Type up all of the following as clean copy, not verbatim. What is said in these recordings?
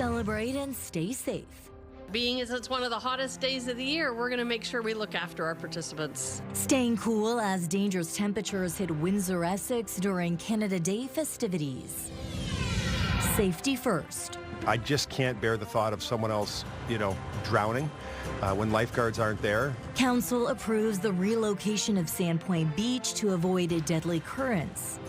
Celebrate and stay safe. Being as it's one of the hottest days of the year, we're going to make sure we look after our participants. Staying cool as dangerous temperatures hit Windsor, Essex during Canada Day festivities. Safety first. I just can't bear the thought of someone else, drowning when lifeguards aren't there. Council approves the relocation of Sandpoint Beach to avoid deadly currents.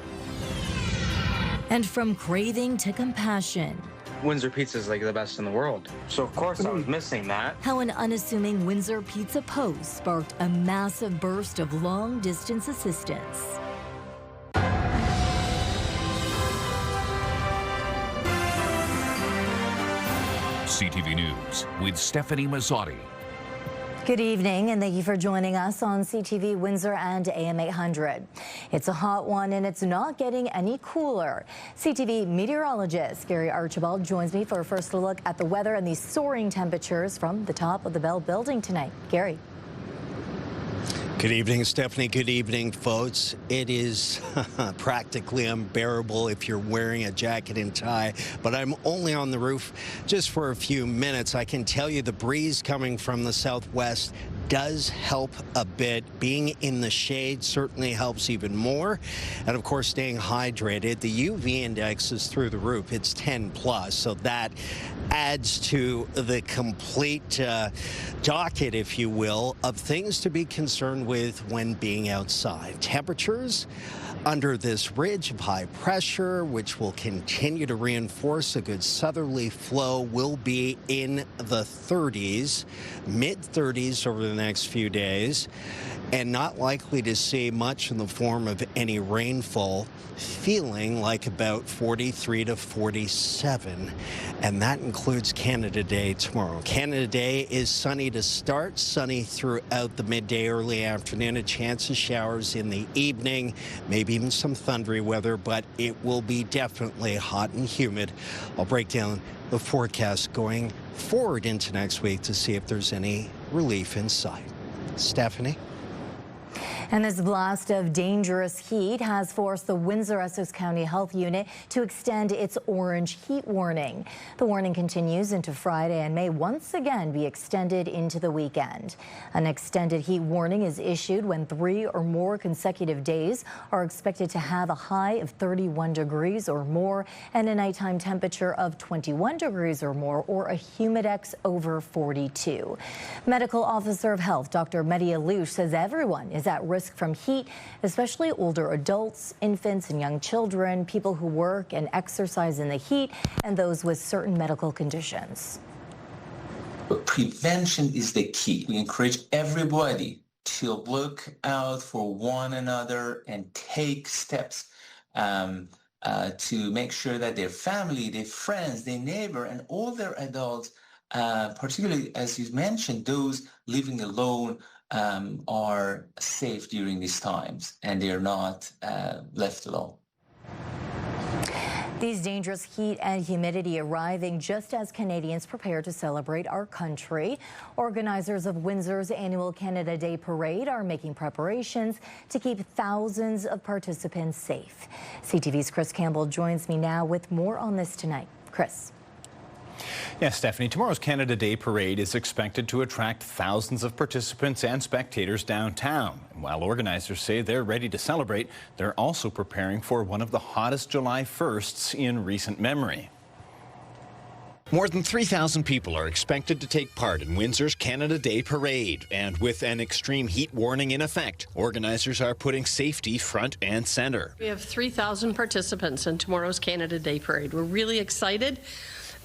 And from craving to compassion. Windsor pizza is like the best in the world. So of course I was missing that. How an unassuming Windsor pizza post sparked a massive burst of long-distance assistance. CTV News with Stefanie Masotti. Good evening, and thank you for joining us on CTV Windsor and AM 800. It's a hot one, and it's not getting any cooler. CTV meteorologist Gary Archibald joins me for a first look at the weather and these soaring temperatures from the top of the Bell Building tonight. Gary. Good evening, Stephanie. Good evening, folks. It is practically unbearable if you're wearing a jacket and tie, but I'm only on the roof just for a few minutes. I can tell you the breeze coming from the southwest does help a bit. Being in the shade certainly helps even more. And of course, staying hydrated. The UV index is through the roof. It's 10 plus, so that adds to the complete docket, if you will, of things to be concerned with when being outside. Temperatures under this ridge of high pressure, which will continue to reinforce a good southerly flow, will be in the 30s, mid-30s over the next few days, and not likely to see much in the form of any rainfall, feeling like about 43 to 47, and that includes Canada Day tomorrow. Canada Day is sunny to start, sunny throughout the midday, early afternoon, a chance of showers in the evening, maybe even some thundery weather, but it will be definitely hot and humid. I'll break down the forecast going forward into next week to see if there's any relief in sight. Stephanie? And this blast of dangerous heat has forced the Windsor-Essex County Health Unit to extend its orange heat warning. The warning continues into Friday and may once again be extended into the weekend. An extended heat warning is issued when 3 or more consecutive days are expected to have a high of 31 degrees or more and a nighttime temperature of 21 degrees or more, or a humidex over 42. Medical Officer of Health Dr. Mehdi Alouche says everyone is at risk from heat, especially older adults, infants and young children, people who work and exercise in the heat, and those with certain medical conditions. But prevention is the key. We encourage everybody to look out for one another and take steps to make sure that their family, their friends, their neighbor, and all their adults, particularly, as you mentioned, those living alone, are safe during these times, and they're not left alone. These dangerous heat and humidity arriving just as Canadians prepare to celebrate our country. Organizers of Windsor's annual Canada Day Parade are making preparations to keep thousands of participants safe. CTV's Chris Campbell joins me now with more on this tonight. Chris. Yes, Stephanie, tomorrow's Canada Day Parade is expected to attract thousands of participants and spectators downtown. And while organizers say they're ready to celebrate, they're also preparing for one of the hottest July 1sts in recent memory. More than 3,000 people are expected to take part in Windsor's Canada Day Parade. And with an extreme heat warning in effect, organizers are putting safety front and center. We have 3,000 participants in tomorrow's Canada Day Parade. We're really excited.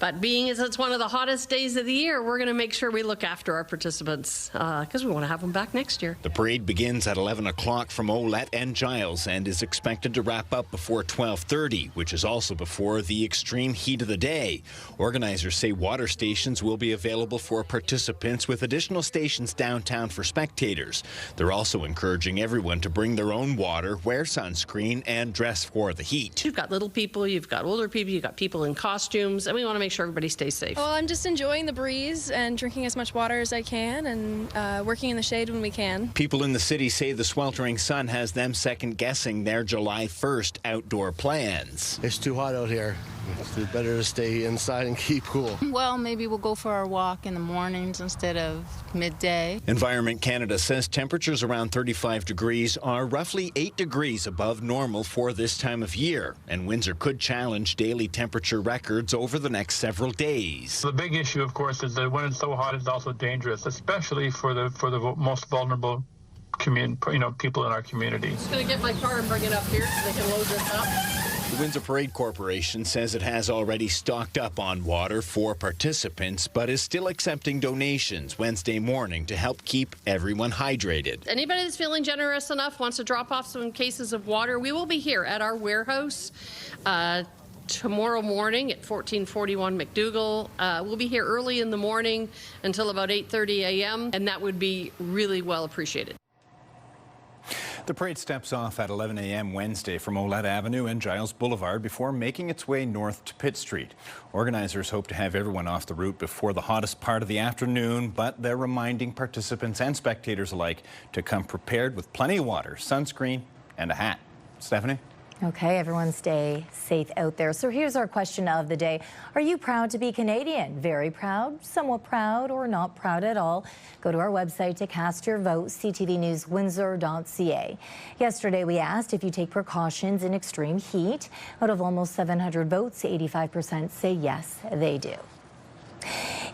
But being as it's one of the hottest days of the year, we're going to make sure we look after our participants because we want to have them back next year. The parade begins at 11 o'clock from Olette and Giles and is expected to wrap up before 12:30, which is also before the extreme heat of the day. Organizers say water stations will be available for participants, with additional stations downtown for spectators. They're also encouraging everyone to bring their own water, wear sunscreen, and dress for the heat. You've got little people, you've got older people, you've got people in costumes, and we want to make sure everybody stays safe. Well, I'm just enjoying the breeze and drinking as much water as I can and working in the shade when we can. People in the city say the sweltering sun has them second-guessing their July 1st outdoor plans. It's too hot out here. It's better to stay inside and keep cool. Well, maybe we'll go for our walk in the mornings instead of midday. Environment Canada says temperatures around 35 degrees are roughly 8 degrees above normal for this time of year, and Windsor could challenge daily temperature records over the next several days. The big issue, of course, is that when it's so hot, it's also dangerous, especially for the most vulnerable people in our community. I'm just going to get my car and bring it up here so they can load this up. The Windsor Parade Corporation says it has already stocked up on water for participants, but is still accepting donations Wednesday morning to help keep everyone hydrated. Anybody that's feeling generous enough wants to drop off some cases of water, we will be here at our warehouse tomorrow morning at 1441 McDougall. We'll be here early in the morning until about 8:30 a.m., and that would be really well appreciated. The parade steps off at 11 a.m. Wednesday from Olette Avenue and Giles Boulevard before making its way north to Pitt Street. Organizers hope to have everyone off the route before the hottest part of the afternoon, but they're reminding participants and spectators alike to come prepared with plenty of water, sunscreen, and a hat. Stefanie? Okay, everyone stay safe out there. So here's our question of the day. Are you proud to be Canadian? Very proud, somewhat proud, or not proud at all? Go to our website to cast your vote, ctvnewswindsor.ca. Yesterday we asked if you take precautions in extreme heat. Out of almost 700 votes, 85% say yes, they do.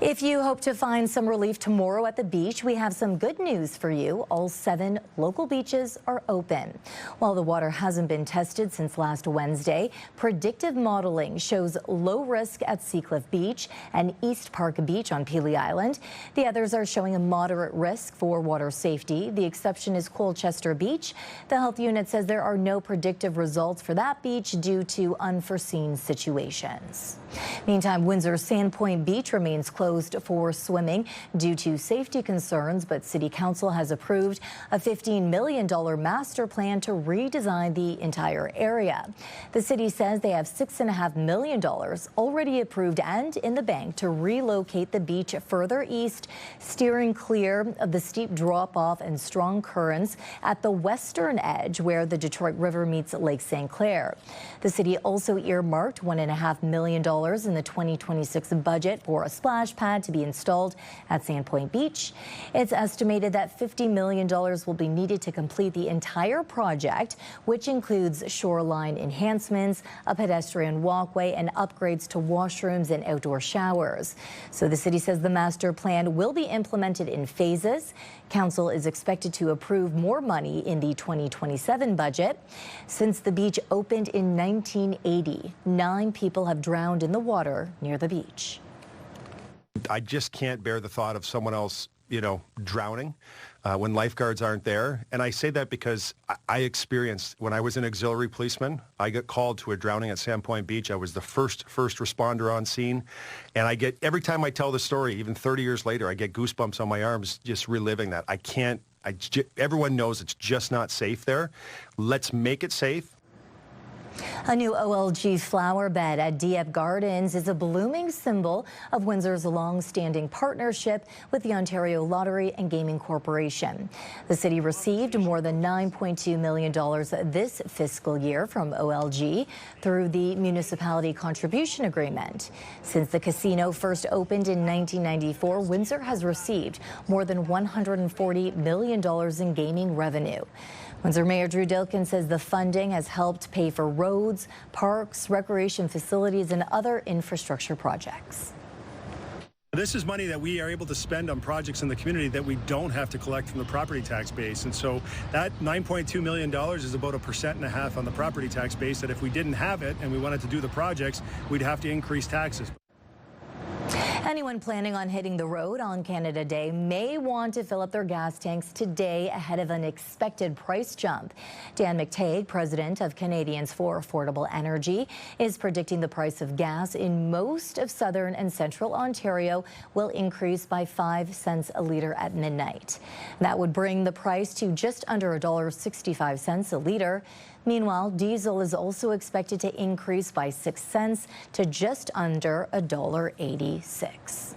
If you hope to find some relief tomorrow at the beach, we have some good news for you. All 7 local beaches are open. While the water hasn't been tested since last Wednesday, predictive modeling shows low risk at Seacliff Beach and East Park Beach on Pelee Island. The others are showing a moderate risk for water safety. The exception is Colchester Beach. The health unit says there are no predictive results for that beach due to unforeseen situations. Meantime, Windsor's Sandpoint Beach remains closed for swimming due to safety concerns, but City Council has approved a $15 million master plan to redesign the entire area. The city says they have $6.5 million already approved and in the bank to relocate the beach further east, steering clear of the steep drop-off and strong currents at the western edge where the Detroit River meets Lake St. Clair. The city also earmarked $1.5 million in the 2026 budget for a splash pad to be installed at Sandpoint Beach. It's estimated that $50 million will be needed to complete the entire project, which includes shoreline enhancements, a pedestrian walkway, and upgrades to washrooms and outdoor showers. So the city says the master plan will be implemented in phases. Council is expected to approve more money in the 2027 budget. Since the beach opened in 1980, 9 people have drowned in the water near the beach. I just can't bear the thought of someone else, drowning when lifeguards aren't there. And I say that because I experienced, when I was an auxiliary policeman, I got called to a drowning at Sandpoint Beach. I was the first responder on scene. And every time I tell the story, even 30 years later, I get goosebumps on my arms just reliving that. Everyone knows it's just not safe there. Let's make it safe. A new OLG flower bed at Dieppe Gardens is a blooming symbol of Windsor's long-standing partnership with the Ontario Lottery and Gaming Corporation. The city received more than $9.2 million this fiscal year from OLG through the Municipality Contribution Agreement. Since the casino first opened in 1994, Windsor has received more than $140 million in gaming revenue. Windsor Mayor Drew Dilkin says the funding has helped pay for roads, parks, recreation facilities, and other infrastructure projects. This is money that we are able to spend on projects in the community that we don't have to collect from the property tax base. And so that $9.2 million is about 1.5% on the property tax base that if we didn't have it and we wanted to do the projects, we'd have to increase taxes. Anyone planning on hitting the road on Canada Day may want to fill up their gas tanks today ahead of an expected price jump. Dan McTague, president of Canadians for Affordable Energy, is predicting the price of gas in most of southern and central Ontario will increase by 5 cents a litre at midnight. That would bring the price to just under $1.65 a litre. Meanwhile, diesel is also expected to increase by 6 cents to just under $1.86.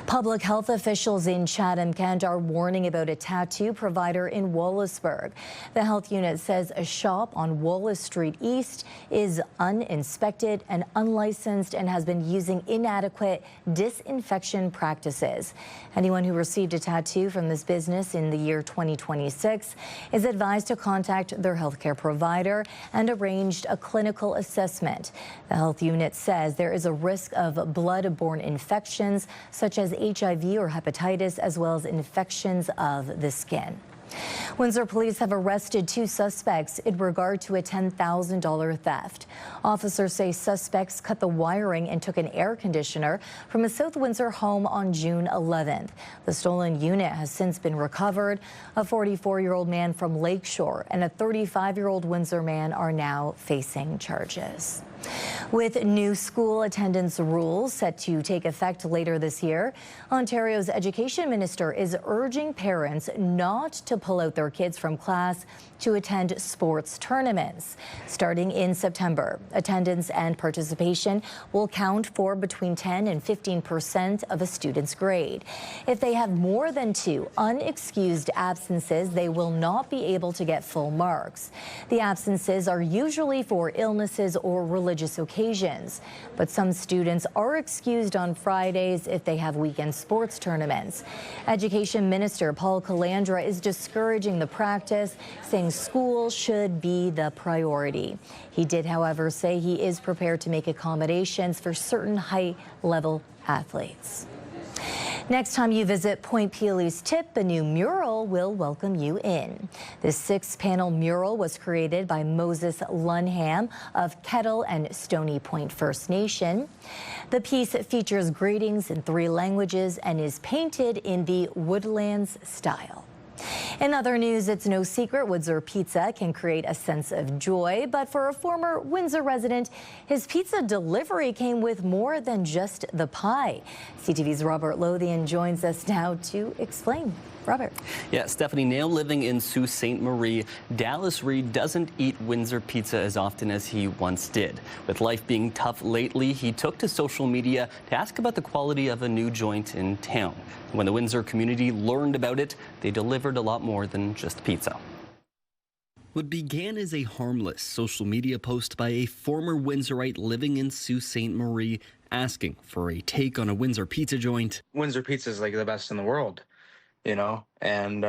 Public health officials in Chatham-Kent are warning about a tattoo provider in Wallaceburg. The health unit says a shop on Wallace Street East is uninspected and unlicensed and has been using inadequate disinfection practices. Anyone who received a tattoo from this business in the year 2026 is advised to contact their healthcare provider and arrange a clinical assessment. The health unit says there is a risk of blood-borne infections such as HIV or hepatitis, as well as infections of the skin. Windsor police have arrested 2 suspects in regard to a $10,000 theft. Officers say suspects cut the wiring and took an air conditioner from a South Windsor home on June 11th. The stolen unit has since been recovered. A 44-year-old man from Lakeshore and a 35-year-old Windsor man are now facing charges. With new school attendance rules set to take effect later this year, Ontario's education minister is urging parents not to pull out their kids from class to attend sports tournaments. Starting in September, attendance and participation will count for between 10 and 15% of a student's grade. If they have more than 2 unexcused absences, they will not be able to get full marks. The absences are usually for illnesses or religious occasions, but some students are excused on Fridays if they have weekend sports tournaments. Education Minister Paul Calandra is discouraging the practice, saying school should be the priority. He did, however, say he is prepared to make accommodations for certain high-level athletes. Next time you visit Point Peely's Tip, a new mural will welcome you in. This 6-panel mural was created by Moses Lunham of Kettle and Stony Point First Nation. The piece features greetings in 3 languages and is painted in the Woodlands style. In other news, it's no secret Windsor pizza can create a sense of joy, but for a former Windsor resident, his pizza delivery came with more than just the pie. CTV's Robert Lothian joins us now to explain. Robert. Yeah, Stefanie, now living in Sault Ste. Marie, Dallas Reed doesn't eat Windsor pizza as often as he once did. With life being tough lately, he took to social media to ask about the quality of a new joint in town. When the Windsor community learned about it, they delivered a lot more than just pizza. What began as a harmless social media post by a former Windsorite living in Sault Ste. Marie asking for a take on a Windsor pizza joint. Windsor pizza is like the best in the world, you know, and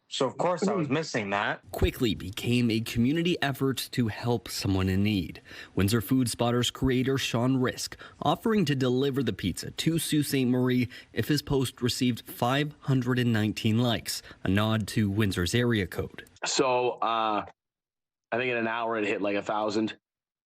so of course I was missing that. Quickly became a community effort to help someone in need. Windsor Food Spotters creator Sean Risk offering to deliver the pizza to Sault Ste. Marie if his post received 519 likes, a nod to Windsor's area code. So I think in an hour it hit like 1,000.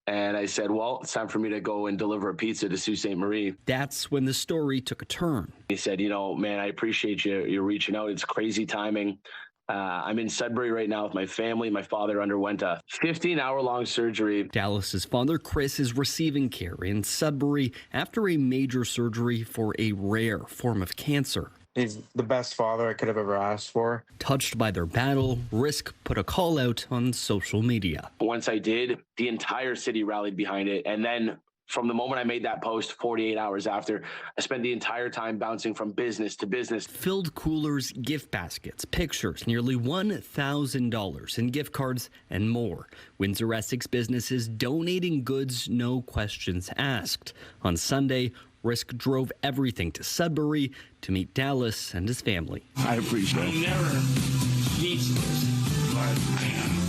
And I said, well, it's time for me to go and deliver a pizza to Sault Ste. Marie. That's when the story took a turn. He said, you know, man, I appreciate you reaching out. It's crazy timing. I'm in Sudbury right now with my family. My father underwent a 15-hour-long surgery. Dallas's father, Chris, is receiving care in Sudbury after a major surgery for a rare form of cancer. He's the best father I could have ever asked for. Touched by their battle, Risk put a call out on social media. Once I did, the entire city rallied behind it. And then from the moment I made that post, 48 hours after, I spent the entire time bouncing from business to business. Filled coolers, gift baskets, pictures, nearly $1,000 in gift cards and more. Windsor Essex businesses donating goods, no questions asked. On Sunday, Risk drove everything to Sudbury to meet Dallas and his family. I appreciate it.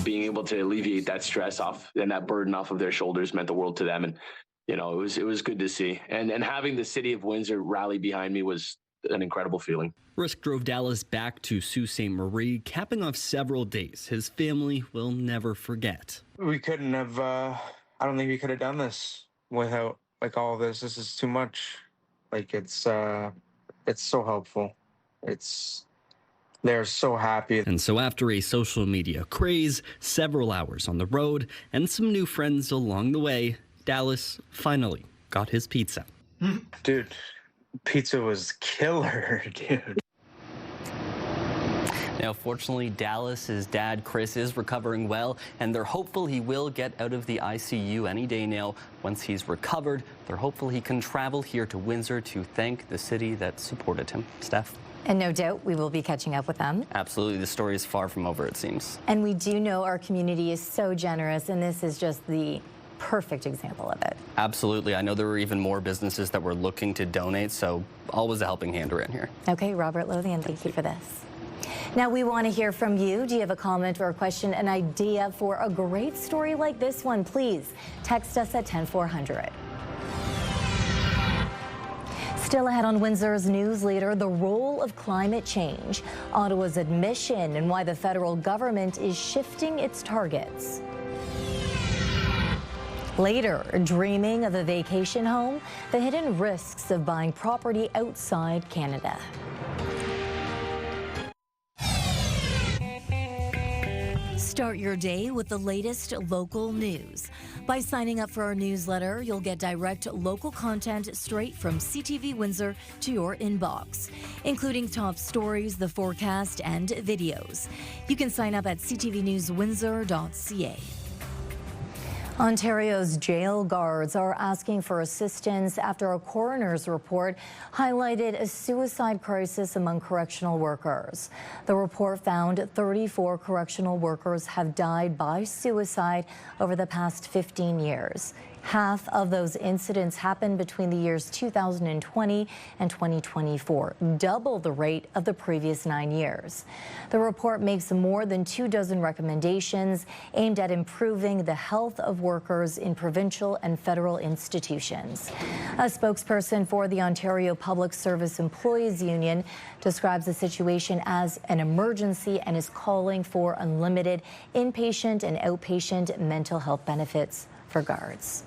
Being able to alleviate that stress off and that burden off of their shoulders meant the world to them. And, you know, it was good to see. And having the city of Windsor rally behind me was an incredible feeling. Risk drove Dallas back to Sault Ste. Marie, capping off several days his family will never forget. We couldn't have, I don't think we could have done this without like all of this. This is too much. Like it's so helpful. They're so happy. And so after a social media craze, several hours on the road, and some new friends along the way, Dallas finally got his pizza. Dude, pizza was killer, dude. Now, fortunately, Dallas's dad, Chris, is recovering well, and they're hopeful he will get out of the ICU any day now. Once he's recovered, they're hopeful he can travel here to Windsor to thank the city that supported him. Steph? And no doubt we will be catching up with them. Absolutely. The story is far from over, it seems. And we do know our community is so generous, and this is just the perfect example of it. Absolutely. I know there were even more businesses that were looking to donate, so always a helping hand around here. Okay, Robert Lothian, thank you for this. Now, we want to hear from you. Do you have a comment or a question, an idea for a great story like this one? Please text us at 10400. Still ahead on Windsor's news later, the role of climate change, Ottawa's admission, and why the federal government is shifting its targets. Later, dreaming of a vacation home, the hidden risks of buying property outside Canada. Start your day with the latest local news. By signing up for our newsletter, you'll get direct local content straight from CTV Windsor to your inbox, including top stories, the forecast, and videos. You can sign up at ctvnewswindsor.ca. Ontario's jail guards are asking for assistance after a coroner's report highlighted a suicide crisis among correctional workers. The report found 34 correctional workers have died by suicide over the past 15 years. Half of those incidents happened between the years 2020 and 2024, double the rate of the previous 9 years. The report makes more than 24 recommendations aimed at improving the health of workers in provincial and federal institutions. A spokesperson for the Ontario Public Service Employees Union describes the situation as an emergency and is calling for unlimited inpatient and outpatient mental health benefits for guards.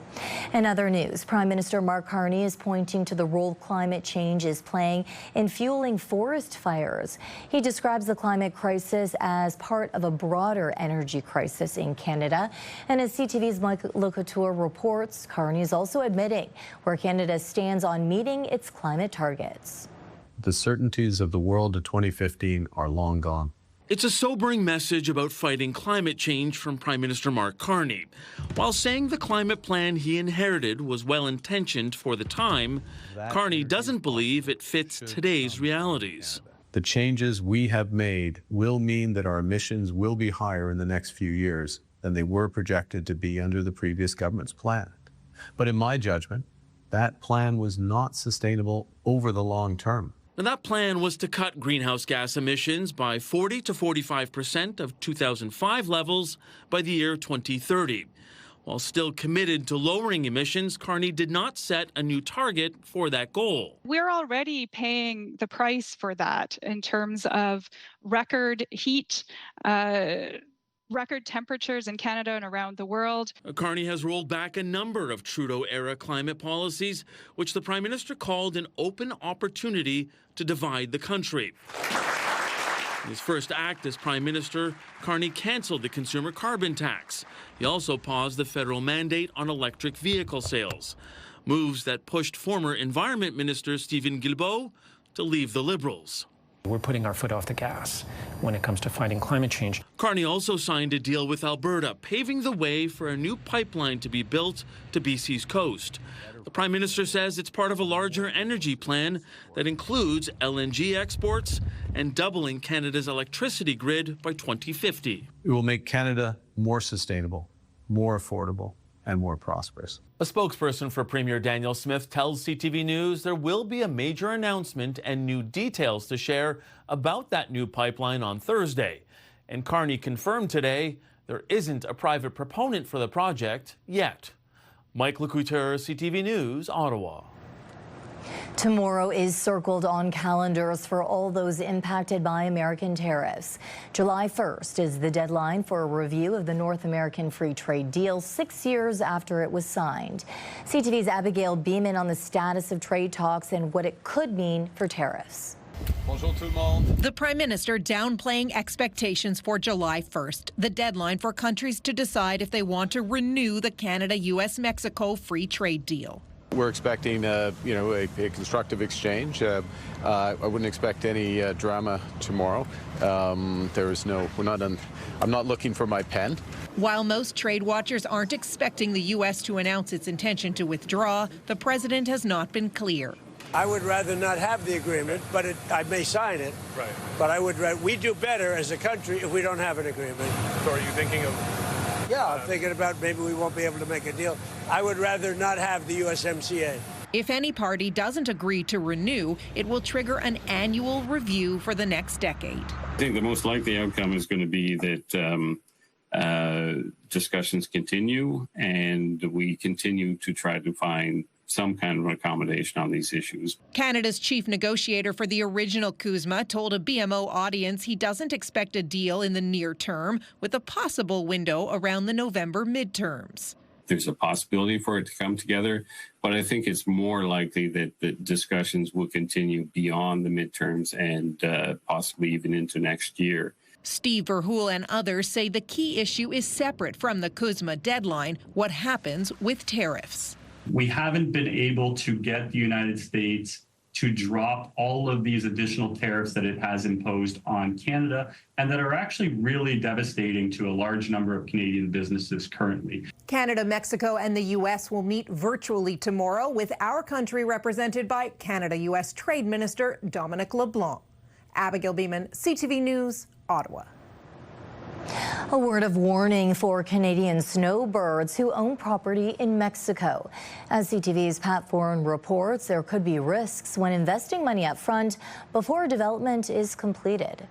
In other news, Prime Minister Mark Carney is pointing to the role climate change is playing in fueling forest fires. He describes the climate crisis as part of a broader energy crisis in Canada. And as CTV's Mike Locouture reports, Carney is also admitting where Canada stands on meeting its climate targets. The certainties of the world of 2015 are long gone. It's a sobering message about fighting climate change from Prime Minister Mark Carney. While saying the climate plan he inherited was well-intentioned for the time, Carney doesn't believe it fits today's realities. The changes we have made will mean that our emissions will be higher in the next few years than they were projected to be under the previous government's plan. But in my judgment, that plan was not sustainable over the long term. And that plan was to cut greenhouse gas emissions by 40 to 45% of 2005 levels by the year 2030. While still committed to lowering emissions, Carney did not set a new target for that goal. We're already paying the price for that in terms of record heat, record temperatures in Canada and around the world. Carney has rolled back a number of Trudeau-era climate policies, which the Prime Minister called an open opportunity to divide the country. In his first act as Prime Minister, Carney cancelled the consumer carbon tax. He also paused the federal mandate on electric vehicle sales, moves that pushed former Environment Minister Stephen Guilbeault to leave the Liberals. We're putting our foot off the gas when it comes to fighting climate change. Carney also signed a deal with Alberta, paving the way for a new pipeline to be built to BC's coast. The Prime Minister says it's part of a larger energy plan that includes LNG exports and doubling Canada's electricity grid by 2050. It will make Canada more sustainable, more affordable, and more prosperous. A spokesperson for Premier Daniel Smith tells CTV News there will be a major announcement and new details to share about that new pipeline on Thursday. And Carney confirmed today there isn't a private proponent for the project yet. Mike Locouture, CTV News, Ottawa. Tomorrow is circled on calendars for all those impacted by American tariffs. July 1st is the deadline for a review of the North American Free Trade Deal 6 years after it was signed. CTV's Abigail Beeman on the status of trade talks and what it could mean for tariffs. The Prime Minister downplaying expectations for July 1st, the deadline for countries to decide if they want to renew the Canada-US-Mexico Free Trade Deal. We're expecting, a constructive exchange. I wouldn't expect any drama tomorrow. I'm not looking for my pen. While most trade watchers aren't expecting the U.S. to announce its intention to withdraw, the president has not been clear. I would rather not have the agreement, but I may sign it. Right. But we do better as a country if we don't have an agreement. So are you thinking of? Yeah, I'm thinking about maybe we won't be able to make a deal. I would rather not have the USMCA. If any party doesn't agree to renew, it will trigger an annual review for the next decade. I think the most likely outcome is going to be that discussions continue and we continue to try to find some kind of accommodation on these issues. Canada's chief negotiator for the original CUSMA told a BMO audience he doesn't expect a deal in the near term, with a possible window around the November midterms. There's a possibility for it to come together, but I think it's more likely that the discussions will continue beyond the midterms and possibly even into next year. Steve Verhoel and others say the key issue is separate from the CUSMA deadline: what happens with tariffs. We haven't been able to get the United States to drop all of these additional tariffs that it has imposed on Canada and that are actually really devastating to a large number of Canadian businesses currently. Canada, Mexico, and the U.S. will meet virtually tomorrow, with our country represented by Canada-U.S. Trade Minister Dominic LeBlanc. Abigail Beeman, CTV News, Ottawa. A word of warning for Canadian snowbirds who own property in Mexico. As CTV's Pat Foran reports, there could be risks when investing money up front before development is completed.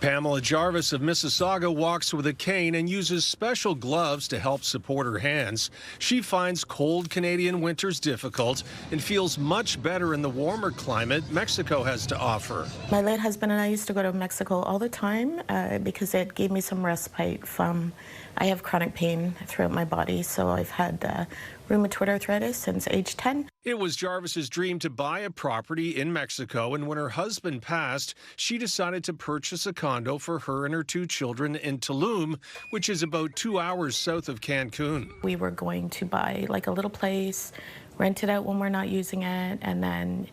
Pamela Jarvis of Mississauga walks with a cane and uses special gloves to help support her hands. She finds cold Canadian winters difficult and feels much better in the warmer climate Mexico has to offer. My late husband and I used to go to Mexico all the time because it gave me some respite from, I have chronic pain throughout my body, so I've had rheumatoid arthritis since age 10. It was Jarvis's dream to buy a property in Mexico, and when her husband passed, she decided to purchase a condo for her and her 2 children in Tulum, which is about 2 hours south of Cancun. We were going to buy like a little place, rent it out when we're not using it, and then,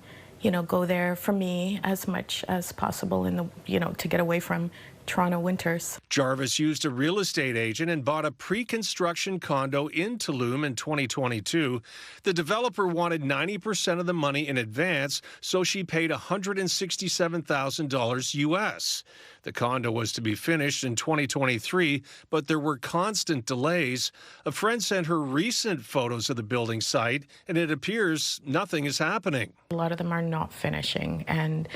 go there for me as much as possible to get away from Toronto winters. Jarvis used a real estate agent and bought a pre-construction condo in Tulum in 2022. The developer wanted 90% of the money in advance, so she paid $167,000 US. The condo was to be finished in 2023, but there were constant delays. A friend sent her recent photos of the building site, and it appears nothing is happening. A lot of them are not finishing, and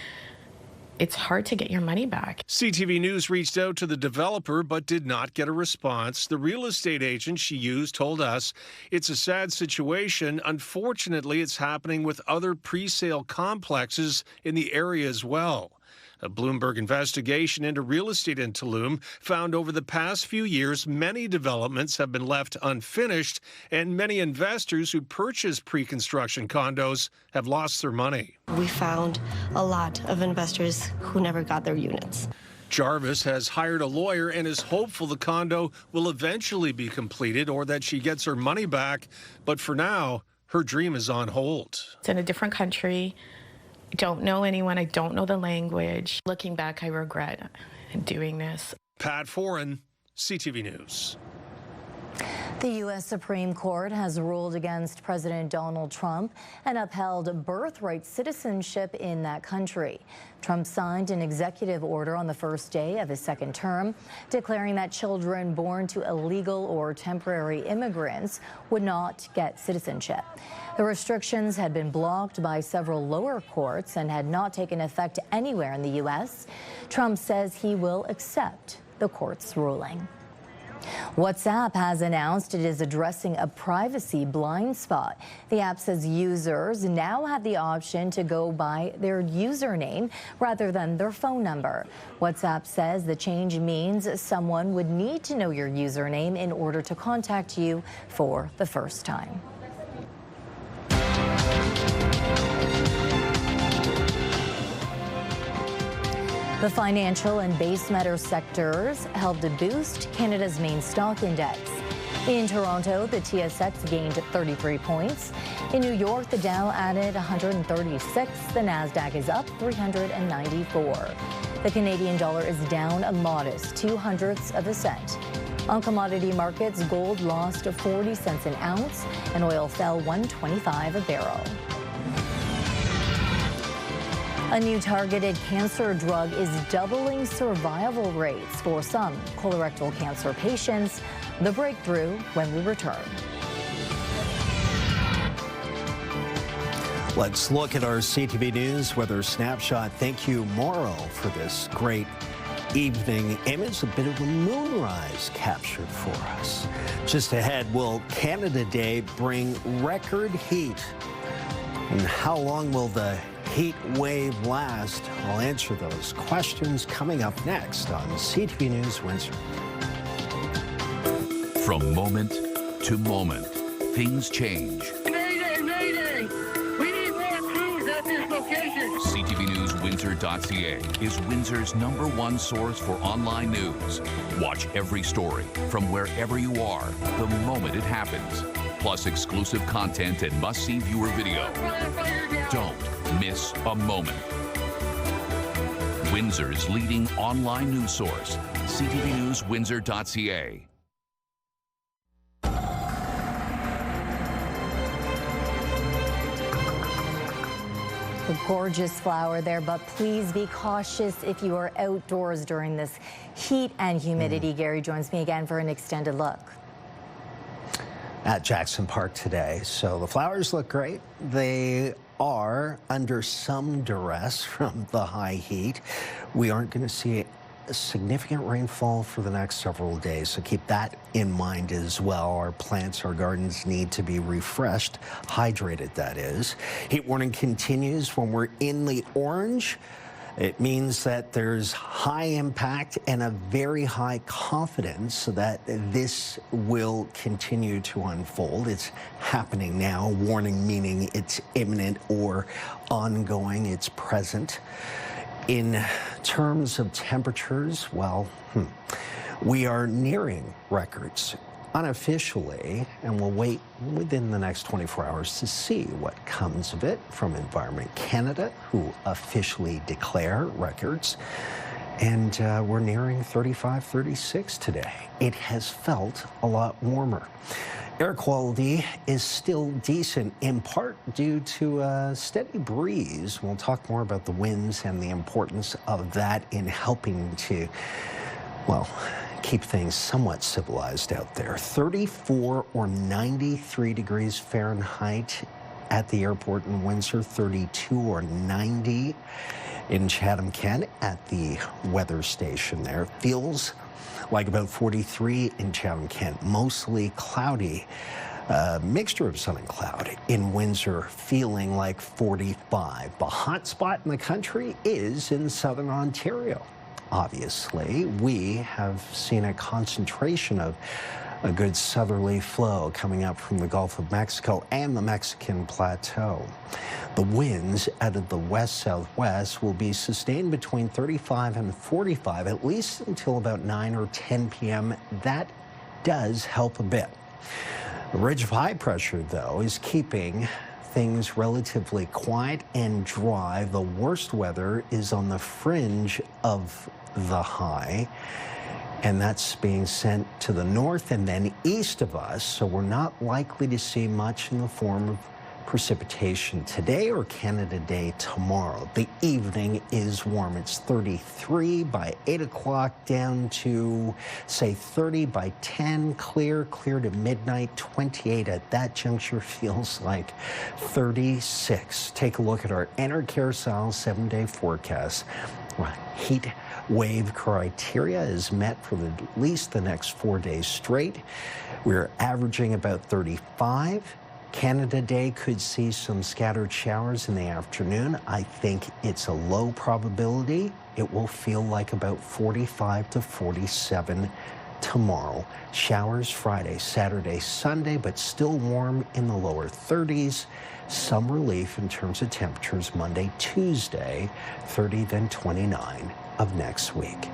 it's hard to get your money back. CTV News reached out to the developer but did not get a response. The real estate agent she used told us it's a sad situation. Unfortunately, it's happening with other pre-sale complexes in the area as well. A Bloomberg investigation into real estate in Tulum found over the past few years, many developments have been left unfinished, and many investors who purchase pre-construction condos have lost their money. We found a lot of investors who never got their units. Jarvis has hired a lawyer and is hopeful the condo will eventually be completed or that she gets her money back. But for now, her dream is on hold. It's in a different country. I don't know anyone. I don't know the language. Looking back, I regret doing this. Pat Foran, CTV News. The U.S. Supreme Court has ruled against President Donald Trump and upheld birthright citizenship in that country. Trump signed an executive order on the first day of his second term, declaring that children born to illegal or temporary immigrants would not get citizenship. The restrictions had been blocked by several lower courts and had not taken effect anywhere in the U.S. Trump says he will accept the court's ruling. WhatsApp has announced it is addressing a privacy blind spot. The app says users now have the option to go by their username rather than their phone number. WhatsApp says the change means someone would need to know your username in order to contact you for the first time. The financial and base metal sectors helped to boost Canada's main stock index. In Toronto, the TSX gained 33 points. In New York, the Dow added 136. The Nasdaq is up 394. The Canadian dollar is down a modest 0.02 cents. On commodity markets, gold lost 40 cents an ounce and oil fell $1.25 a barrel. A new targeted cancer drug is doubling survival rates for some colorectal cancer patients. The breakthrough when we return. Let's look at our CTV News weather snapshot. Thank you, Morrow, for this great evening image. A bit of a moonrise captured for us. Just ahead, will Canada Day bring record heat? And how long will the heat wave last? I'll answer those questions coming up next on CTV News Windsor. From moment to moment, things change. Mayday, mayday! We need more crews at this location. CTV News Windsor.ca is Windsor's #1 source for online news. Watch every story from wherever you are the moment it happens. Plus exclusive content and must-see viewer video. Don't miss a moment. Windsor's leading online news source, CTV News Windsor.ca. A gorgeous flower there, but please be cautious if you are outdoors during this heat and humidity. Gary joins me again for an extended look. At Jackson Park today. So the flowers look great. They are under some duress from the high heat. We aren't going to see a significant rainfall for the next several days, so keep that in mind as well. Our plants, our gardens need to be refreshed, hydrated that is. Heat warning continues when we're in the orange. It means that there's high impact and a very high confidence that this will continue to unfold. It's happening now. Warning meaning it's imminent or ongoing. It's present. In terms of temperatures, well, we are nearing records unofficially, and we'll wait within the next 24 hours to see what comes of it from Environment Canada, who officially declare records. And we're nearing 35, 36 today. It has felt a lot warmer. Air quality is still decent, in part due to a steady breeze. We'll talk more about the winds and the importance of that in helping to, well, keep things somewhat civilized out there. 34 or 93 degrees Fahrenheit at the airport in Windsor, 32 or 90 in Chatham-Kent at the weather station there. Feels like about 43 in Chatham-Kent, mostly cloudy. Mixture of sun and cloud in Windsor, feeling like 45. The hot spot in the country is in southern Ontario. Obviously, we have seen a concentration of a good southerly flow coming up from the Gulf of Mexico and the Mexican Plateau. The winds out of the west-southwest will be sustained between 35 and 45, at least until about 9 or 10 p.m. That does help a bit. The ridge of high pressure, though, is keeping things relatively quiet and dry. The worst weather is on the fringe of the high, and that's being sent to the north and then east of us, so we're not likely to see much in the form of precipitation today or Canada Day tomorrow. The evening is warm. It's 33 by 8 o'clock down to, say, 30 by 10. Clear to midnight. 28 at that juncture feels like 36. Take a look at our Enercare-style 7-day forecast. Heat wave criteria is met for at least the next 4 days straight. We're averaging about 35. Canada Day could see some scattered showers in the afternoon. I think it's a low probability. It will feel like about 45 to 47 tomorrow. Showers Friday, Saturday, Sunday, but still warm in the lower 30s. Some relief in terms of temperatures Monday, Tuesday, 30, then 29 of next week.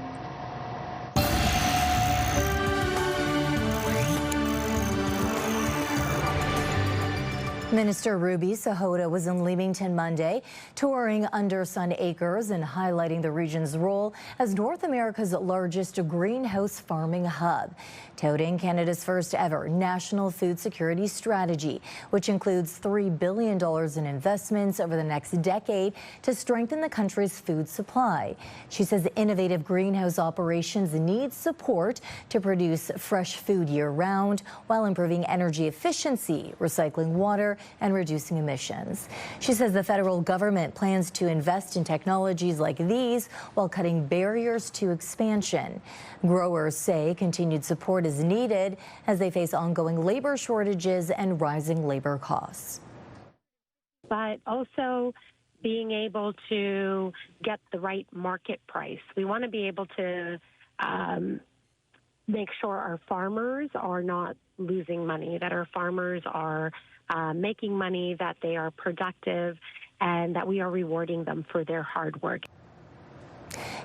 Minister Ruby Sahota was in Leamington Monday, touring Undersun Acres and highlighting the region's role as North America's largest greenhouse farming hub, touting Canada's first ever national food security strategy, which includes $3 billion in investments over the next decade to strengthen the country's food supply. She says innovative greenhouse operations need support to produce fresh food year-round while improving energy efficiency, recycling water, and reducing emissions. She says the federal government plans to invest in technologies like these while cutting barriers to expansion. Growers say continued support is needed as they face ongoing labor shortages and rising labor costs. But also being able to get the right market price. We want to be able to make sure our farmers are not losing money, that our farmers are making money, that they are productive, and that we are rewarding them for their hard work.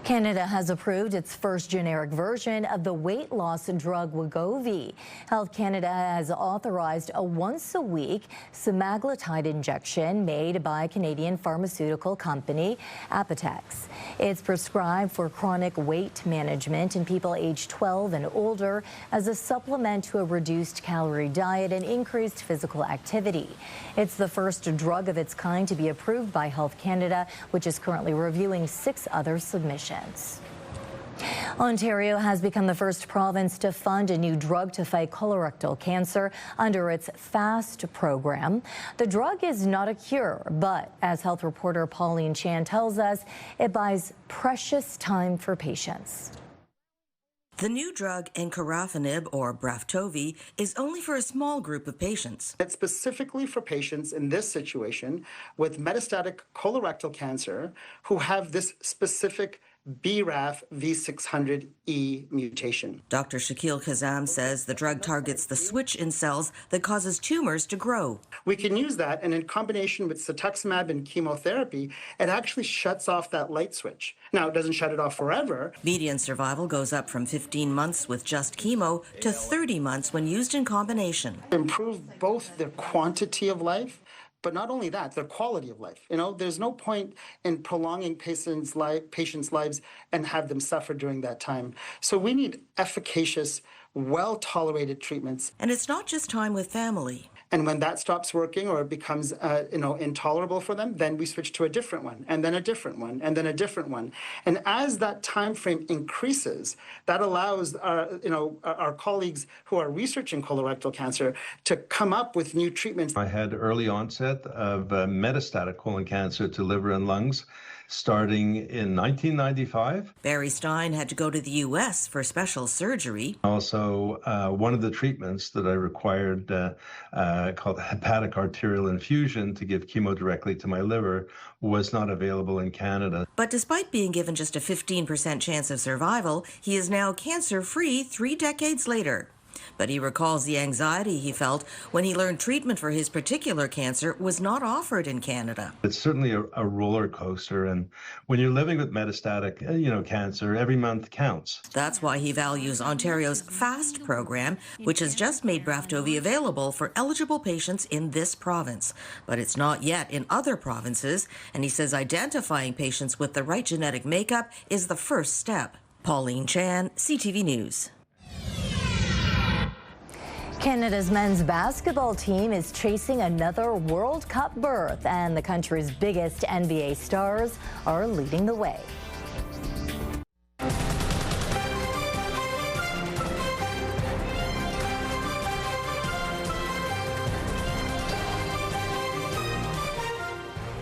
Canada has approved its first generic version of the weight loss drug Wegovy. Health Canada has authorized a once-a-week semaglutide injection made by Canadian pharmaceutical company Apotex. It's prescribed for chronic weight management in people aged 12 and older as a supplement to a reduced calorie diet and increased physical activity. It's the first drug of its kind to be approved by Health Canada, which is currently reviewing 6 other submissions. Ontario has become the first province to fund a new drug to fight colorectal cancer under its FAST program. The drug is not a cure, but as health reporter Pauline Chan tells us, it buys precious time for patients. The new drug, encorafenib, or Braftovi, is only for a small group of patients. It's specifically for patients in this situation with metastatic colorectal cancer who have this specific BRAF V600E mutation. Dr. Shakil Kazam says the drug targets the switch in cells that causes tumors to grow. We can use that, and in combination with cetuximab and chemotherapy, it actually shuts off that light switch. Now, it doesn't shut it off forever. Median survival goes up from 15 months with just chemo to 30 months when used in combination. Improve both their quantity of life, but not only that, their quality of life. You know, there's no point in prolonging patients' lives and have them suffer during that time. So we need efficacious, well-tolerated treatments. And it's not just time with family. And when that stops working or it becomes, intolerable for them, then we switch to a different one, and then a different one, and then a different one. And as that time frame increases, that allows our colleagues who are researching colorectal cancer to come up with new treatments. I had early onset of metastatic colon cancer to liver and lungs, starting in 1995. Barry Stein had to go to the U.S. for special surgery. Also, one of the treatments that I required, called hepatic arterial infusion to give chemo directly to my liver, was not available in Canada. But despite being given just a 15% chance of survival, he is now cancer-free 3 decades later. But he recalls the anxiety he felt when he learned treatment for his particular cancer was not offered in Canada. It's certainly a roller coaster, and when you're living with metastatic, cancer, every month counts. That's why he values Ontario's FAST program, which has just made Braftovi available for eligible patients in this province. But it's not yet in other provinces, and he says identifying patients with the right genetic makeup is the first step. Pauline Chan, CTV News. Canada's men's basketball team is chasing another World Cup berth, and the country's biggest NBA stars are leading the way.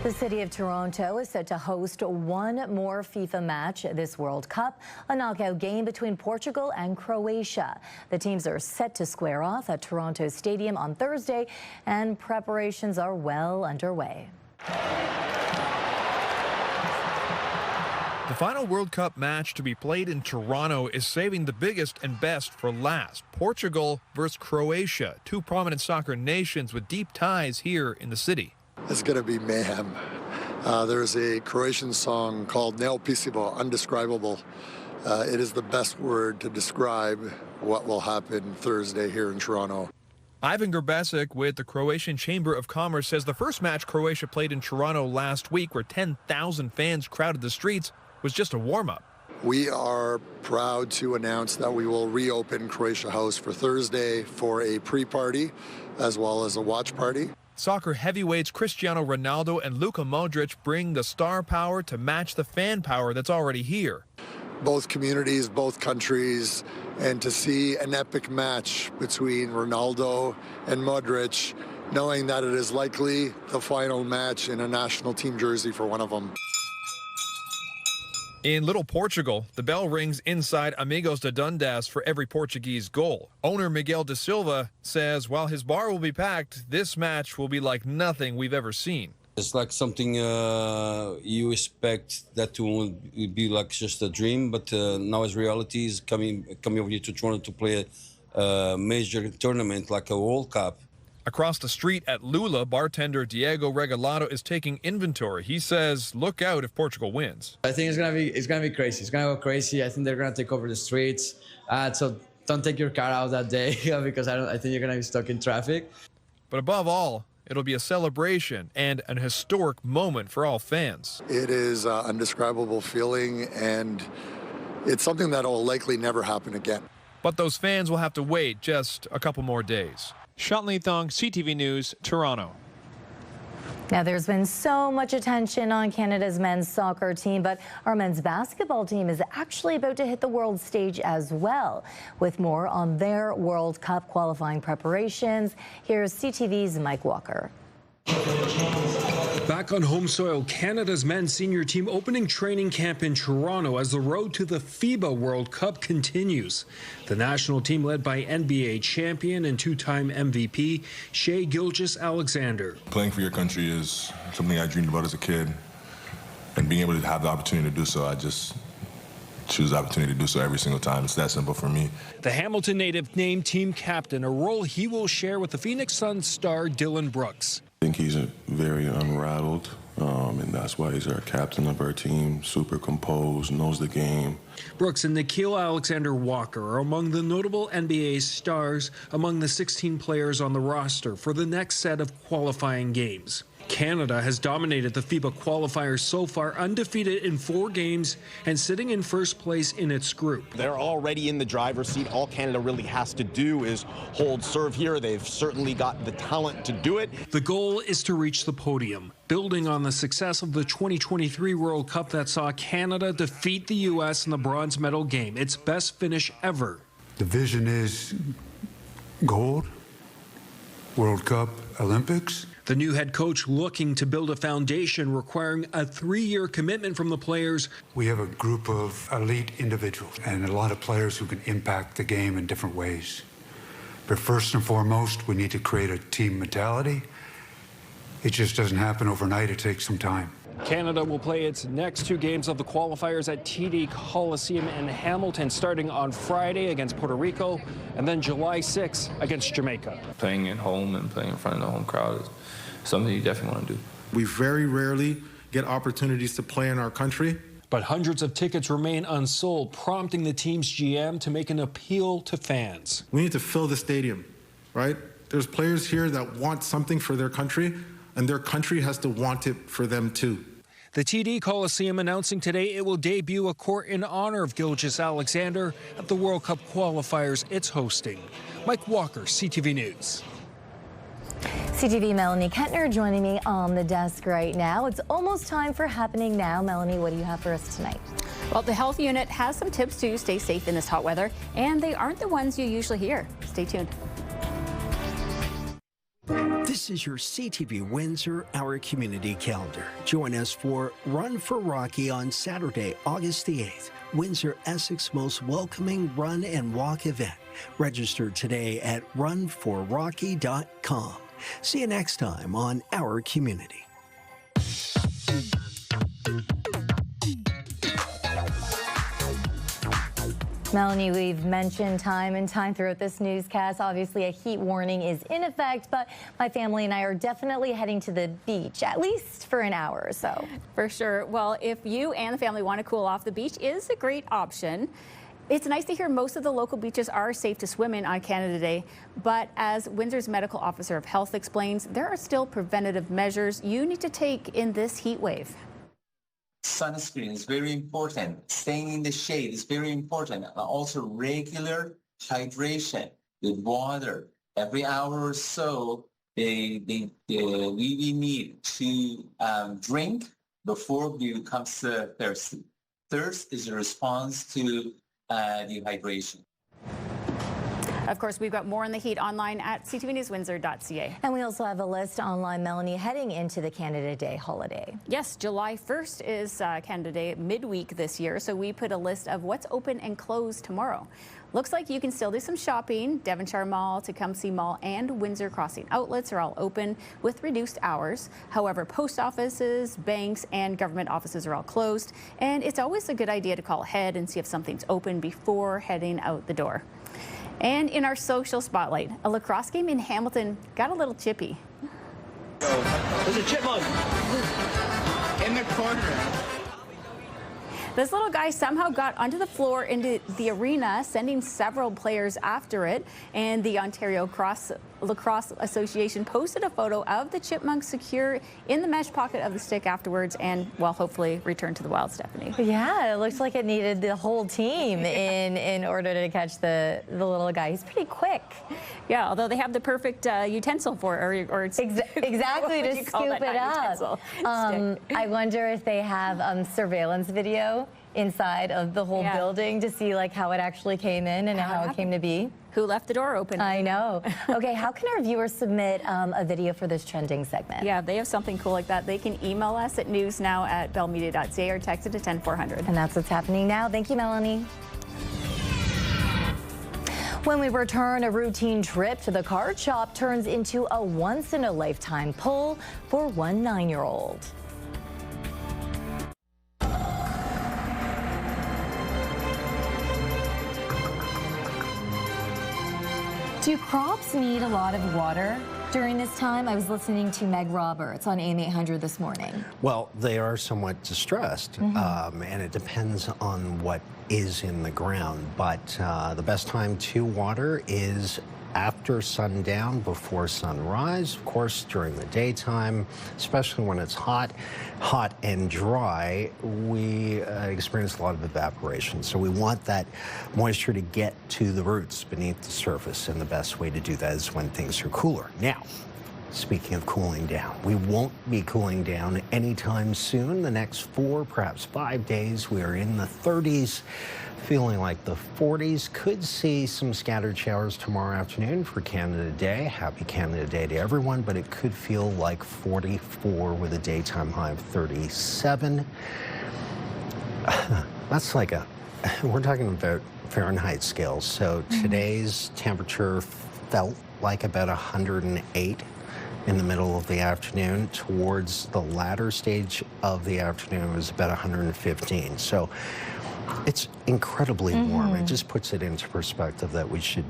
The city of Toronto is set to host one more FIFA match this World Cup, a knockout game between Portugal and Croatia. The teams are set to square off at Toronto Stadium on Thursday, and preparations are well underway. The final World Cup match to be played in Toronto is saving the biggest and best for last. Portugal versus Croatia, 2 prominent soccer nations with deep ties here in the city. It's going to be mayhem. There's a Croatian song called Neopisivo, undescribable. It is the best word to describe what will happen Thursday here in Toronto. Ivan Gerbesic with the Croatian Chamber of Commerce says the first match Croatia played in Toronto last week, where 10,000 fans crowded the streets, was just a warm-up. We are proud to announce that we will reopen Croatia House for Thursday for a pre-party as well as a watch party. Soccer heavyweights Cristiano Ronaldo and Luka Modric bring the star power to match the fan power that's already here. Both communities, both countries, and to see an epic match between Ronaldo and Modric, knowing that it is likely the final match in a national team jersey for one of them. In Little Portugal, the bell rings inside Amigos de Dundas for every Portuguese goal. Owner Miguel da Silva says while his bar will be packed, this match will be like nothing we've ever seen. It's like something you expect that to be like just a dream, but now as reality is coming over here to Toronto to play a major tournament like a World Cup. Across the street at Lula, bartender Diego Regalado is taking inventory. He says, look out if Portugal wins. I think it's gonna be crazy. It's gonna go crazy. I think they're gonna take over the streets. So don't take your car out that day because I think you're gonna be stuck in traffic. But above all, it'll be a celebration and an historic moment for all fans. It is an indescribable feeling, and it's something that will likely never happen again. But those fans will have to wait just a couple more days. Sean Lee Thong, CTV News, Toronto. Now, there's been so much attention on Canada's men's soccer team, but our men's basketball team is actually about to hit the world stage as well. With more on their World Cup qualifying preparations, here's CTV's Mike Walker. Back on home soil, Canada's men's senior team opening training camp in Toronto as the road to the FIBA World Cup continues. The national team led by NBA champion and two-time MVP Shai Gilgeous-Alexander. Playing for your country is something I dreamed about as a kid, and being able to have the opportunity to do so, I just choose the opportunity to do so every single time. It's that simple for me. The Hamilton native named team captain, a role he will share with the Phoenix Suns star Dylan Brooks. I think he's very unrattled, and that's why he's our captain of our team, super composed, knows the game. Brooks and Nickeil Alexander-Walker are among the notable NBA stars among the 16 players on the roster for the next set of qualifying games. Canada has dominated the FIBA qualifiers so far, undefeated in 4 games and sitting in first place in its group. They're already in the driver's seat. All Canada really has to do is hold serve here. They've certainly got the talent to do it. The goal is to reach the podium, building on the success of the 2023 World Cup that saw Canada defeat the U.S. in the bronze medal game, its best finish ever. The vision is gold, World Cup, Olympics. The new head coach looking to build a foundation requiring a 3-year commitment from the players. We have a group of elite individuals and a lot of players who can impact the game in different ways. But first and foremost, we need to create a team mentality. It just doesn't happen overnight. It takes some time. Canada will play its next 2 games of the qualifiers at TD Coliseum in Hamilton, starting on Friday against Puerto Rico and then July 6 against Jamaica. Playing at home and playing in front of the home crowd is something you definitely want to do. We very rarely get opportunities to play in our country. But hundreds of tickets remain unsold, prompting the team's GM to make an appeal to fans. We need to fill the stadium, right? There's players here that want something for their country, and their country has to want it for them too. The TD Coliseum announcing today it will debut a court in honor of Gilgeous-Alexander at the World Cup qualifiers it's hosting. Mike Walker, CTV News. CTV Melanie Kettner joining me on the desk right now. It's almost time for Happening Now. Melanie, what do you have for us tonight? Well, the health unit has some tips to stay safe in this hot weather, and they aren't the ones you usually hear. Stay tuned. This is your CTV Windsor Our Community Calendar. Join us for Run for Rocky on Saturday, August the 8th. Windsor, Essex most welcoming run and walk event. Register today at runforrocky.com. See you next time on Our Community. Melanie, we've mentioned time and time throughout this newscast. Obviously, a heat warning is in effect, but my family and I are definitely heading to the beach, at least for an hour or so. For sure. Well, if you and the family want to cool off, the beach is a great option. It's nice to hear most of the local beaches are safe to swim in on Canada Day, but as Windsor's medical officer of health explains, there are still preventative measures you need to take in this heat wave. Sunscreen is very important. Staying in the shade is very important. And also regular hydration with water. Every hour or so, we need to drink before we become thirsty. Thirst is a response to dehydration. Of course, we've got more on the heat online at ctvnewswindsor.ca. And we also have a list online, Melanie, heading into the Canada Day holiday. Yes, July 1st is Canada Day midweek this year, so we put a list of what's open and closed tomorrow. Looks like you can still do some shopping. Devonshire Mall, Tecumseh Mall, and Windsor Crossing outlets are all open with reduced hours. However, post offices, banks, and government offices are all closed. And it's always a good idea to call ahead and see if something's open before heading out the door. And in our social spotlight, a lacrosse game in Hamilton got a little chippy. There's a chipmunk in the corner. This little guy somehow got onto the floor into the arena, sending several players after it. And the Ontario Lacrosse Association posted a photo of the chipmunk secure in the mesh pocket of the stick afterwards and, well, hopefully return to the wild, Stefanie. Yeah, it looks like it needed the whole team in order to catch the little guy. He's pretty quick. Yeah, although they have the perfect utensil for it, or it's exactly to scoop it up. I wonder if they have surveillance video inside of the whole building to see like how it actually came in and how it came to be. Who left the door open? I know. Okay, how can our viewers submit a video for this trending segment? Yeah, if they have something cool like that, they can email us at newsnow@bellmedia.ca or text it to 10400. And that's what's happening now. Thank you, Melanie. When we return, a routine trip to the card shop turns into a once-in-a-lifetime pull for one 9-year-old. Do crops need a lot of water during this time? I was listening to Meg Roberts on AM 800 this morning. Well, they are somewhat distressed, and it depends on what is in the ground. But the best time to water is after sundown, before sunrise. Of course, during the daytime, especially when it's hot and dry, we experience a lot of evaporation. So we want that moisture to get to the roots beneath the surface, and the best way to do that is when things are cooler. Now, speaking of cooling down, we won't be cooling down anytime soon. The next 4, perhaps 5 days, we are in the 30s. Feeling like the 40s. Could see some scattered showers tomorrow afternoon for Canada Day. Happy Canada Day to everyone, but it could feel like 44 with a daytime high of 37. That's like we're talking about Fahrenheit scales. So today's temperature felt like about 108 in the middle of the afternoon. Towards the latter stage of the afternoon, it was about 115. So it's incredibly warm. It just puts it into perspective that we should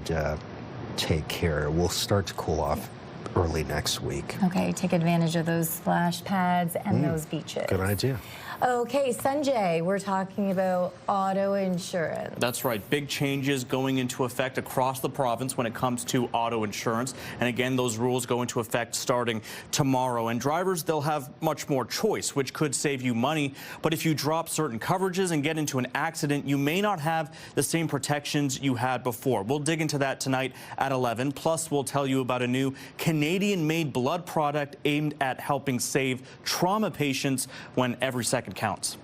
take care. We'll start to cool off early next week. Okay, take advantage of those splash pads and those beaches. Good idea. Okay, Sanjay, we're talking about auto insurance. That's right. Big changes going into effect across the province when it comes to auto insurance. And again, those rules go into effect starting tomorrow. And drivers, they'll have much more choice, which could save you money. But if you drop certain coverages and get into an accident, you may not have the same protections you had before. We'll dig into that tonight at 11. Plus, we'll tell you about a new Canadian-made blood product aimed at helping save trauma patients when every second counts.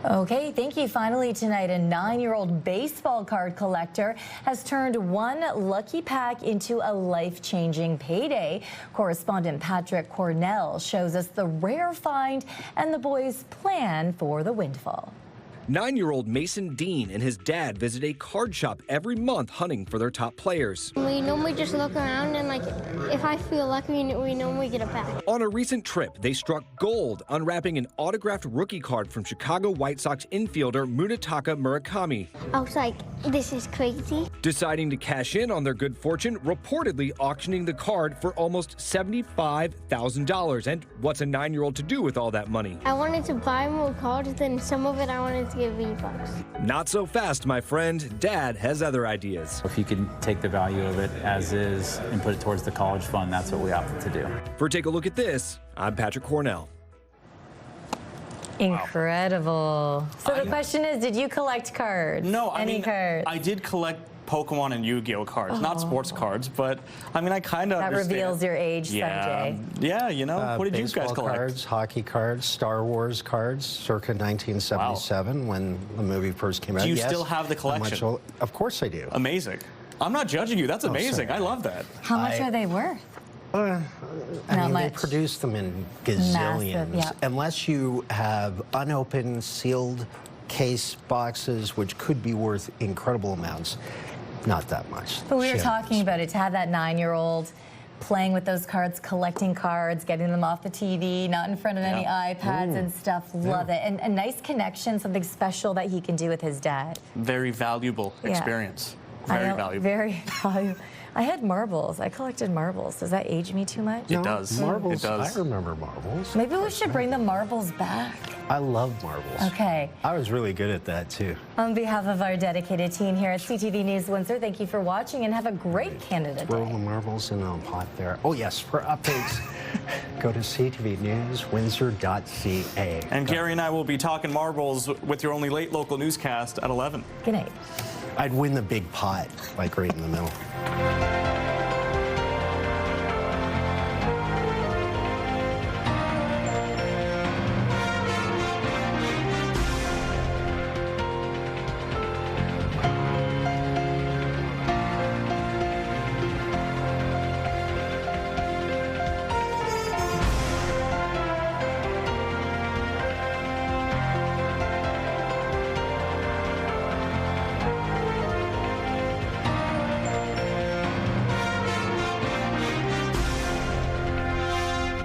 Okay, thank you. Finally tonight, a 9-year-old baseball card collector has turned one lucky pack into a life-changing payday. Correspondent Patrick Cornell shows us the rare find and the boys' plan for the windfall. 9-year-old Mason Dean and his dad visit a card shop every month hunting for their top players. We normally just look around and, like, if I feel lucky, we normally get a pack. On a recent trip, they struck gold, unwrapping an autographed rookie card from Chicago White Sox infielder Munetaka Murakami. I was like, this is crazy. Deciding to cash in on their good fortune, reportedly auctioning the card for almost $75,000. And what's a 9-year-old to do with all that money? I wanted to buy more cards, then some of it I wanted to get V-Bucks. Not so fast, my friend. Dad has other ideas. If you can take the value of it as is and put it towards the college fund, that's what we opted to do. For Take a Look at This, I'm Patrick Cornell. Incredible. So the question is, did you collect cards? No, I mean, cards? I did collect Pokemon and Yu-Gi-Oh cards, not sports cards, but I mean, I kind of That understand. reveals your age, Sanjay. Yeah, you know, what did you guys Baseball collect? cards, hockey cards, Star Wars cards, circa 1977 when the movie first came out. Do you Yes. still have the How much collection? of course I do. Amazing. I'm not judging you. That's amazing. sorry. I love that. How much are they worth? I Not mean, much. they produce them in gazillions. Massive, yeah. Unless you have unopened, sealed case boxes, which could be worth incredible amounts, not that much. But we were Shit. talking about it, to have that 9-year-old playing with those cards, collecting cards, getting them off the TV, not in front of any iPads and stuff. Love it. And a nice connection, something special that he can do with his dad. Very valuable experience. Very valuable. Very valuable. I had marbles. I collected marbles. Does that age me too much? It does. Marbles, It does. I remember marbles. Maybe we should bring the marbles back. I love marbles. Okay. I was really good at that, too. On behalf of our dedicated team here at CTV News Windsor, thank you for watching and have a great Canada Throw Day. the marbles in a pot there. Oh, yes, for updates, go to ctvnewswindsor.ca. And Gary and I will be talking marbles with your only late local newscast at 11. Good night. I'd win the big pot, like right in the middle.